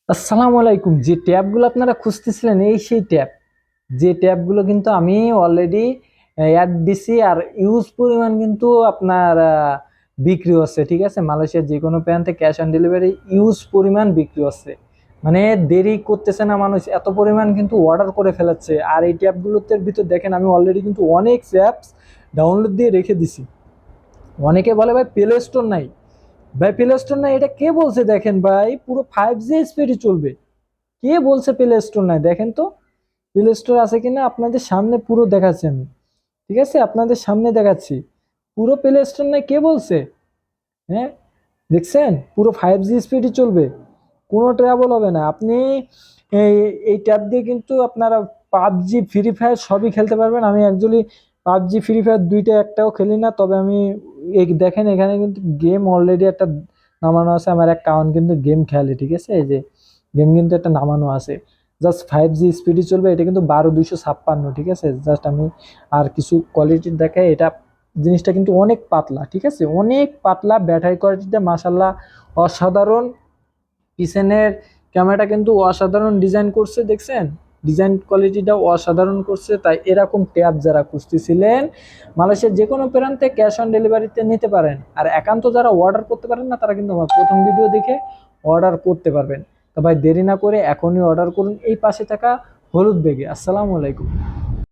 আসসালামু আলাইকুম। যে ট্যাবগুলো আপনারা খুঁজতেছিলেন এই সেই ট্যাব। যে ট্যাবগুলো কিন্তু আমি অলরেডি অ্যাড দিছি আর ইউজ পরিমাণ কিন্তু আপনার বিক্রি হচ্ছে, ঠিক আছে। মালয়েশিয়ার যে কোনো প্রান্তে ক্যাশ অন ডেলিভারি ইউজ পরিমাণ বিক্রি হচ্ছে, মানে দেরি করতেছে না মানুষ, এত পরিমাণ কিন্তু অর্ডার করে ফেলাচ্ছে। আর এই ট্যাবগুলোতে ভিতর দেখেন আমি অলরেডি কিন্তু অনেক অ্যাপস ডাউনলোড দিয়ে রেখে দিছি। অনেকে বলে ভাই প্লে স্টোর নাই, ভাই প্লে স্টোর নাই এটা কে বলছে? দেখেন ভাই পুরো 5G স্পিডে চলবে। কে বলছে প্লে স্টোর নাই? দেখেন তো প্লে স্টোর আছে কিনা, আপনাদের সামনে পুরো দেখাচ্ছি আমি, ঠিক আছে, আপনাদের সামনে দেখাচ্ছি। পুরো প্লে স্টোর নাই কে বলছে? হ্যাঁ, দেখছেন পুরো 5G স্পিডে চলবে, কোনো ট্রাবল হবে না। আপনি এই এই ট্যাব দিয়ে কিন্তু আপনারা পাবজি ফ্রি ফায়ার সবই খেলতে পারবেন। আমি অ্যাকচুয়ালি পাবজি ফ্রি ফায়ার দুইটা একটাও খেলি না, তবে আমি এই দেখেন এখানে কিন্তু গেম অলরেডি একটা নামানো আছে। আমার অ্যাকাউন্ট কিন্তু গেম খেলে, ঠিক আছে, এই যে গেম কিন্তু একটা নামানো আছে। জাস্ট 5G স্পিডে চলবে, এটা কিন্তু 12256, ঠিক আছে। জাস্ট আমি আর কিছু কোয়ালিটি দেখাই, এটা জিনিসটা কিন্তু অনেক পাতলা, ঠিক আছে, অনেক পাতলা। ব্যাটারি কোয়ালিটিটা মাশাল্লাহ অসাধারণ। পিছনের ক্যামেরাটা কিন্তু অসাধারণ ডিজাইন করছে, দেখছেন ডিজাইন কোয়ালিটিটা অসাধারণ করছে। তাই এরকম ট্যাব যারা খুঁজতেছিলেন মালয়েশিয়ার যে কোনো প্রান্তে ক্যাশ অন ডেলিভারিতে নিতে পারেন। আর একান্ত যারা অর্ডার করতে পারেন না তারা কিন্তু আমার প্রথম ভিডিও দেখে অর্ডার করতে পারবেন। তো ভাই দেরি না করে এখনই অর্ডার করুন এই পাশে থাকা হলুদ বেগে। আসসালামু আলাইকুম।